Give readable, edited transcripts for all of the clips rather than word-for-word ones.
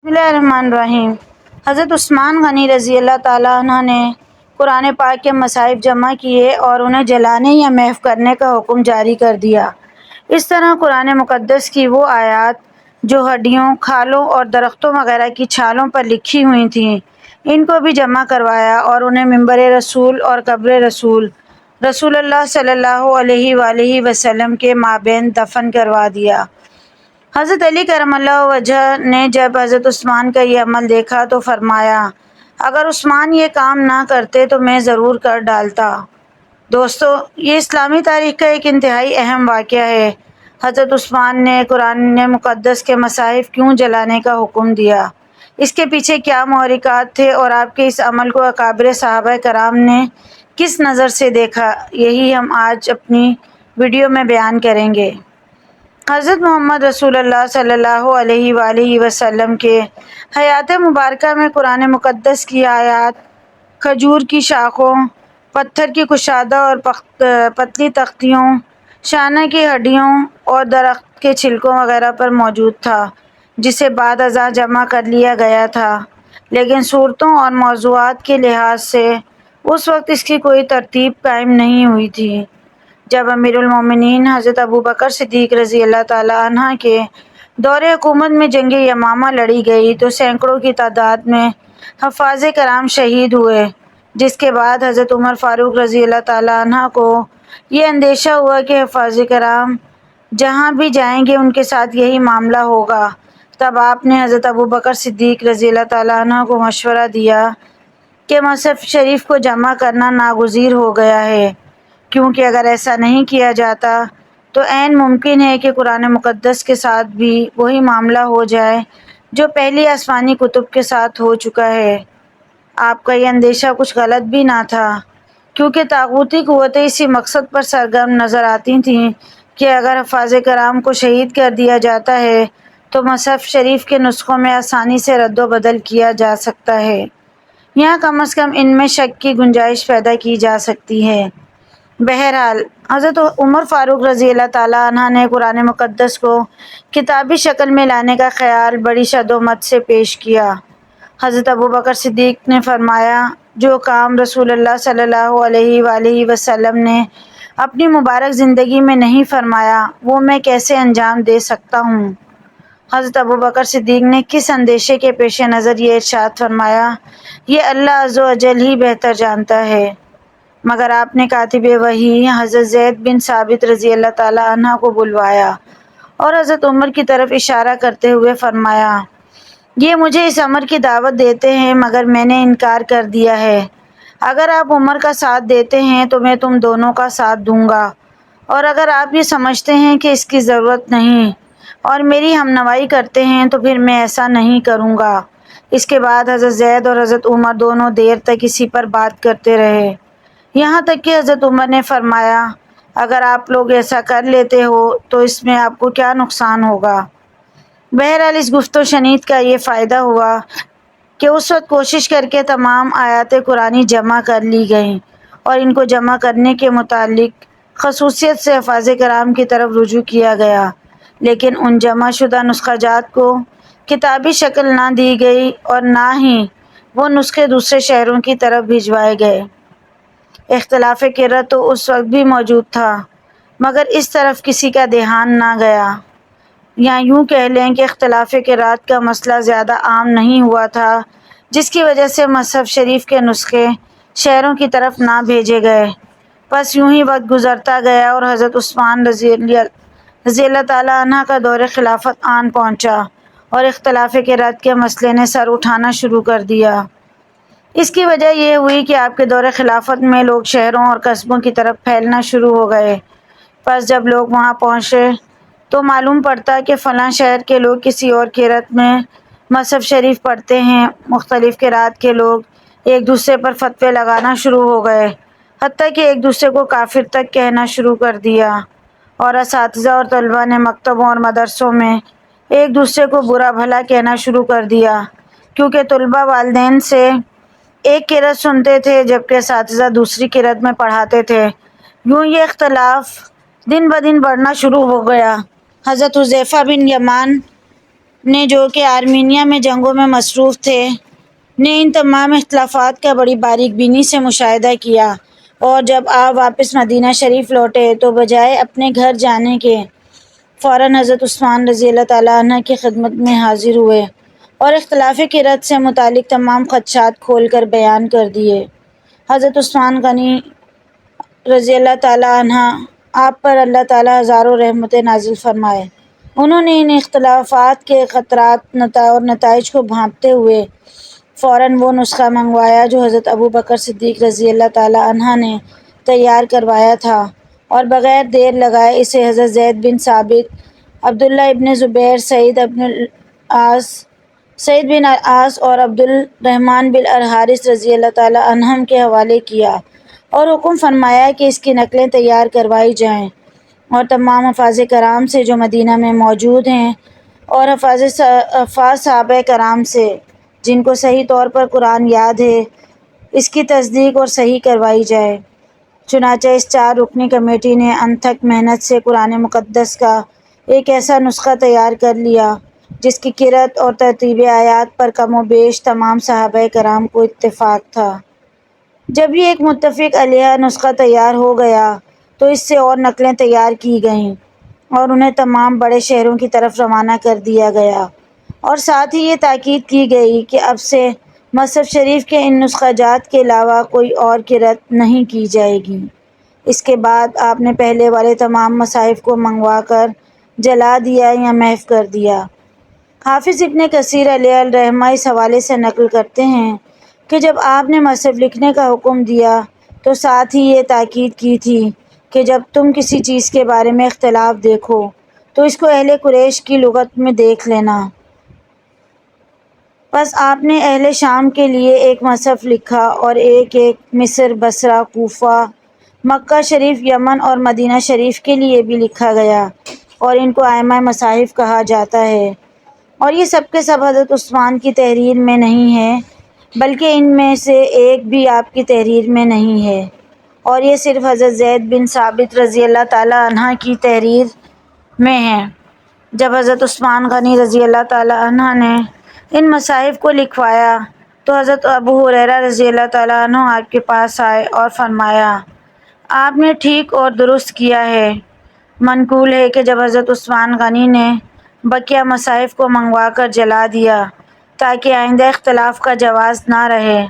بسم اللہ الرحمن الرحیم۔ حضرت عثمان غنی رضی اللہ تعالیٰ عنہ نے قرآن پاک کے مصاحف جمع کیے اور انہیں جلانے یا محو کرنے کا حکم جاری کر دیا۔ اس طرح قرآن مقدس کی وہ آیات جو ہڈیوں، کھالوں اور درختوں وغیرہ کی چھالوں پر لکھی ہوئی تھیں، ان کو بھی جمع کروایا اور انہیں منبر رسول اور قبر رسول اللہ صلی اللہ علیہ وآلہ وسلم کے مابین دفن کروا دیا۔ حضرت علی کرم اللہ وجہ نے جب حضرت عثمان کا یہ عمل دیکھا تو فرمایا، اگر عثمان یہ کام نہ کرتے تو میں ضرور کر ڈالتا۔ دوستو، یہ اسلامی تاریخ کا ایک انتہائی اہم واقعہ ہے۔ حضرت عثمان نے قرآن مقدس کے مصاحف کیوں جلانے کا حکم دیا؟ اس کے پیچھے کیا محرکات تھے اور آپ کے اس عمل کو اکابر صحابہ کرام نے کس نظر سے دیکھا؟ یہی ہم آج اپنی ویڈیو میں بیان کریں گے۔ حضرت محمد رسول اللہ صلی اللہ علیہ وآلہ وسلم کے حیات مبارکہ میں قرآن مقدس کی آیات کھجور کی شاخوں، پتھر کی کشادہ اور پتلی تختیوں، شانہ کی ہڈیوں اور درخت کے چھلکوں وغیرہ پر موجود تھا، جسے بعد ازاں جمع کر لیا گیا تھا، لیکن صورتوں اور موضوعات کے لحاظ سے اس وقت اس کی کوئی ترتیب قائم نہیں ہوئی تھی۔ جب امیر المومنین حضرت ابوبکر صدیق رضی اللہ تعالیٰ عنہ کے دور حکومت میں جنگ یمامہ لڑی گئی تو سینکڑوں کی تعداد میں حفاظ کرام شہید ہوئے، جس کے بعد حضرت عمر فاروق رضی اللہ تعالیٰ عنہ کو یہ اندیشہ ہوا کہ حفاظ کرام جہاں بھی جائیں گے ان کے ساتھ یہی معاملہ ہوگا۔ تب آپ نے حضرت ابوبکر صدیق رضی اللہ تعالیٰ عنہ کو مشورہ دیا کہ مصحف شریف کو جمع کرنا ناگزیر ہو گیا ہے، کیونکہ اگر ایسا نہیں کیا جاتا تو عین ممکن ہے کہ قرآن مقدس کے ساتھ بھی وہی معاملہ ہو جائے جو پہلی آسمانی کتب کے ساتھ ہو چکا ہے۔ آپ کا یہ اندیشہ کچھ غلط بھی نہ تھا، کیونکہ طاغوتی قوتیں اسی مقصد پر سرگرم نظر آتی تھیں کہ اگر حفاظ کرام کو شہید کر دیا جاتا ہے تو مصحف شریف کے نسخوں میں آسانی سے رد و بدل کیا جا سکتا ہے، یا کم از کم ان میں شک کی گنجائش پیدا کی جا سکتی ہے۔ بہرحال حضرت عمر فاروق رضی اللہ تعالیٰ عنہ نے قرآن مقدس کو کتابی شکل میں لانے کا خیال بڑی شدومت سے پیش کیا۔ حضرت ابوبکر صدیق نے فرمایا، جو کام رسول اللہ صلی اللہ علیہ وآلہ وسلم نے اپنی مبارک زندگی میں نہیں فرمایا وہ میں کیسے انجام دے سکتا ہوں؟ حضرت ابوبکر صدیق نے کس اندیشے کے پیش نظر یہ ارشاد فرمایا، یہ اللہ عز و جل ہی بہتر جانتا ہے۔ مگر آپ نے کاتب وحی حضرت زید بن ثابت رضی اللہ تعالیٰ عنہ کو بلوایا اور حضرت عمر کی طرف اشارہ کرتے ہوئے فرمایا، یہ مجھے اس امر کی دعوت دیتے ہیں مگر میں نے انکار کر دیا ہے۔ اگر آپ عمر کا ساتھ دیتے ہیں تو میں تم دونوں کا ساتھ دوں گا، اور اگر آپ یہ سمجھتے ہیں کہ اس کی ضرورت نہیں اور میری ہمنوائی کرتے ہیں تو پھر میں ایسا نہیں کروں گا۔ اس کے بعد حضرت زید اور حضرت عمر دونوں دیر تک اسی پر بات کرتے رہے، یہاں تک کہ حضرت عمر نے فرمایا، اگر آپ لوگ ایسا کر لیتے ہو تو اس میں آپ کو کیا نقصان ہوگا؟ بہرحال اس گفت و شنید کا یہ فائدہ ہوا کہ اس وقت کوشش کر کے تمام آیات قرآنی جمع کر لی گئیں اور ان کو جمع کرنے کے متعلق خصوصیت سے حفاظ کرام کی طرف رجوع کیا گیا، لیکن ان جمع شدہ نسخہ جات کو کتابی شکل نہ دی گئی اور نہ ہی وہ نسخے دوسرے شہروں کی طرف بھجوائے گئے۔ اختلاف قرأت تو اس وقت بھی موجود تھا، مگر اس طرف کسی کا دھیان نہ گیا، یا یوں کہہ لیں کہ اختلاف قرأت کا مسئلہ زیادہ عام نہیں ہوا تھا، جس کی وجہ سے مصحف شریف کے نسخے شہروں کی طرف نہ بھیجے گئے۔ بس یوں ہی وقت گزرتا گیا اور حضرت عثمان رضی اللہ تعالیٰ عنہ کا دور خلافت آن پہنچا اور اختلاف قرأت کے مسئلے نے سر اٹھانا شروع کر دیا۔ اس کی وجہ یہ ہوئی کہ آپ کے دور خلافت میں لوگ شہروں اور قصبوں کی طرف پھیلنا شروع ہو گئے۔ پس جب لوگ وہاں پہنچے تو معلوم پڑتا کہ فلاں شہر کے لوگ کسی اور قرأت میں مصحف شریف پڑھتے ہیں۔ مختلف قرأت کے لوگ ایک دوسرے پر فتوے لگانا شروع ہو گئے، حتیٰ کہ ایک دوسرے کو کافر تک کہنا شروع کر دیا، اور اساتذہ اور طلباء نے مکتبوں اور مدرسوں میں ایک دوسرے کو برا بھلا کہنا شروع کر دیا، کیونکہ طلباء والدین سے ایک قرأت سنتے تھے جبکہ اساتذہ دوسری قرأت میں پڑھاتے تھے۔ یوں یہ اختلاف دن بدن بڑھنا شروع ہو گیا۔ حضرت حذیفہ بن یمان نے جو کہ آرمینیا میں جنگوں میں مصروف تھے نے ان تمام اختلافات کا بڑی باریک بینی سے مشاہدہ کیا، اور جب آپ واپس مدینہ شریف لوٹے تو بجائے اپنے گھر جانے کے فوراً حضرت عثمان رضی اللہ تعالیٰ عنہ کی خدمت میں حاضر ہوئے اور اختلاف قرت سے متعلق تمام خدشات کھول کر بیان کر دیے۔ حضرت عثمان غنی رضی اللہ تعالیٰ عنہ آپ پر اللہ تعالیٰ ہزاروں رحمتیں نازل فرمائے، انہوں نے ان اختلافات کے خطرات اور نتائج کو بھانپتے ہوئے فوراً وہ نسخہ منگوایا جو حضرت ابوبکر صدیق رضی اللہ تعالیٰ عنہ نے تیار کروایا تھا، اور بغیر دیر لگائے اسے حضرت زید بن ثابت، عبداللہ ابن زبیر، سعید بن العاص اور عبد الرحمن بن الحارث رضی اللہ تعالیٰ عنہم کے حوالے کیا اور حکم فرمایا کہ اس کی نقلیں تیار کروائی جائیں، اور تمام حفاظ کرام سے جو مدینہ میں موجود ہیں اور حفاظ صحابہ کرام سے جن کو صحیح طور پر قرآن یاد ہے، اس کی تصدیق اور صحیح کروائی جائے۔ چنانچہ اس 4 رکنی کمیٹی نے انتھک محنت سے قرآن مقدس کا ایک ایسا نسخہ تیار کر لیا جس کی قرأت اور ترتیب آیات پر کم و بیش تمام صحابہ کرام کو اتفاق تھا۔ جب یہ ایک متفق علیہ نسخہ تیار ہو گیا تو اس سے اور نقلیں تیار کی گئیں اور انہیں تمام بڑے شہروں کی طرف روانہ کر دیا گیا، اور ساتھ ہی یہ تاکید کی گئی کہ اب سے مصحف شریف کے ان نسخہ جات کے علاوہ کوئی اور قرأت نہیں کی جائے گی۔ اس کے بعد آپ نے پہلے والے تمام مصاحف کو منگوا کر جلا دیا یا محو کر دیا۔ حافظ ابن کثیر علیہ الرحمہ اس حوالے سے نقل کرتے ہیں کہ جب آپ نے مصحف لکھنے کا حکم دیا تو ساتھ ہی یہ تاکید کی تھی کہ جب تم کسی چیز کے بارے میں اختلاف دیکھو تو اس کو اہل قریش کی لغت میں دیکھ لینا۔ پس آپ نے اہل شام کے لیے ایک مصحف لکھا اور ایک مصر، بصرہ، کوفہ، مکہ شریف، یمن اور مدینہ شریف کے لیے بھی لکھا گیا، اور ان کو ائمہ مصاحف کہا جاتا ہے، اور یہ سب کے سب حضرت عثمان کی تحریر میں نہیں ہے بلکہ ان میں سے ایک بھی آپ کی تحریر میں نہیں ہے، اور یہ صرف حضرت زید بن ثابت رضی اللہ تعالیٰ عنہ کی تحریر میں ہے۔ جب حضرت عثمان غنی رضی اللہ تعالیٰ عنہ نے ان مصاحف کو لکھوایا تو حضرت ابو ہریرہ رضی اللہ تعالیٰ عنہ آپ کے پاس آئے اور فرمایا، آپ نے ٹھیک اور درست کیا ہے۔ منقول ہے کہ جب حضرت عثمان غنی نے بقیہ مصاحف کو منگوا کر جلا دیا تاکہ آئندہ اختلاف کا جواز نہ رہے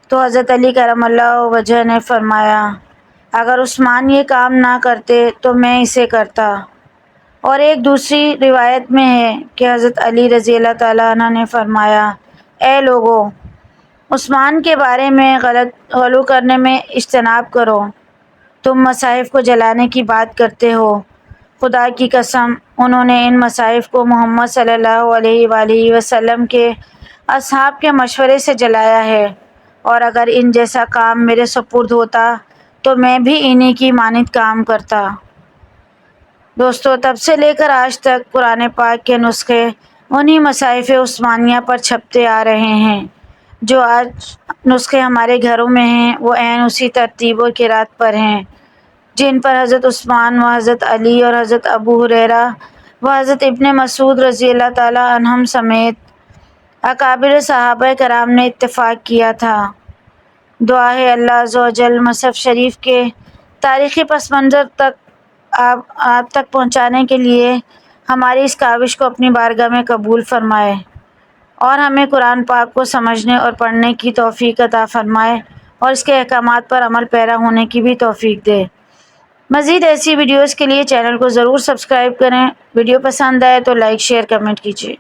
تو حضرت علی کرم اللہ وجہہ نے فرمایا، اگر عثمان یہ کام نہ کرتے تو میں اسے کرتا۔ اور ایک دوسری روایت میں ہے کہ حضرت علی رضی اللہ تعالیٰ عنہ نے فرمایا، اے لوگو، عثمان کے بارے میں غلو کرنے میں اجتناب کرو، تم مصاحف کو جلانے کی بات کرتے ہو، خدا کی قسم انہوں نے ان مصاحف کو محمد صلی اللہ علیہ وآلہ وسلم کے اصحاب کے مشورے سے جلایا ہے، اور اگر ان جیسا کام میرے سپرد ہوتا تو میں بھی انہی کی مانند کام کرتا۔ دوستو، تب سے لے کر آج تک قرآن پاک کے نسخے انہی مصاحف عثمانیہ پر چھپتے آ رہے ہیں۔ جو آج نسخے ہمارے گھروں میں ہیں وہ عین اسی ترتیب و قرأت پر ہیں جن پر حضرت عثمان و حضرت علی اور حضرت ابو ہریرہ و حضرت ابن مسعود رضی اللہ تعالیٰ عنہم سمیت اکابر صحابہ کرام نے اتفاق کیا تھا۔ دعا ہے اللہ عز و جل مصحف شریف کے تاریخی پس منظر آپ تک پہنچانے کے لیے ہماری اس کاوش کو اپنی بارگاہ میں قبول فرمائے، اور ہمیں قرآن پاک کو سمجھنے اور پڑھنے کی توفیق عطا فرمائے، اور اس کے احکامات پر عمل پیرا ہونے کی بھی توفیق دے۔ مزید ایسی ویڈیوز کے لیے چینل کو ضرور سبسکرائب کریں۔ ویڈیو پسند آئے تو لائک، شیئر، کمنٹ کیجیے۔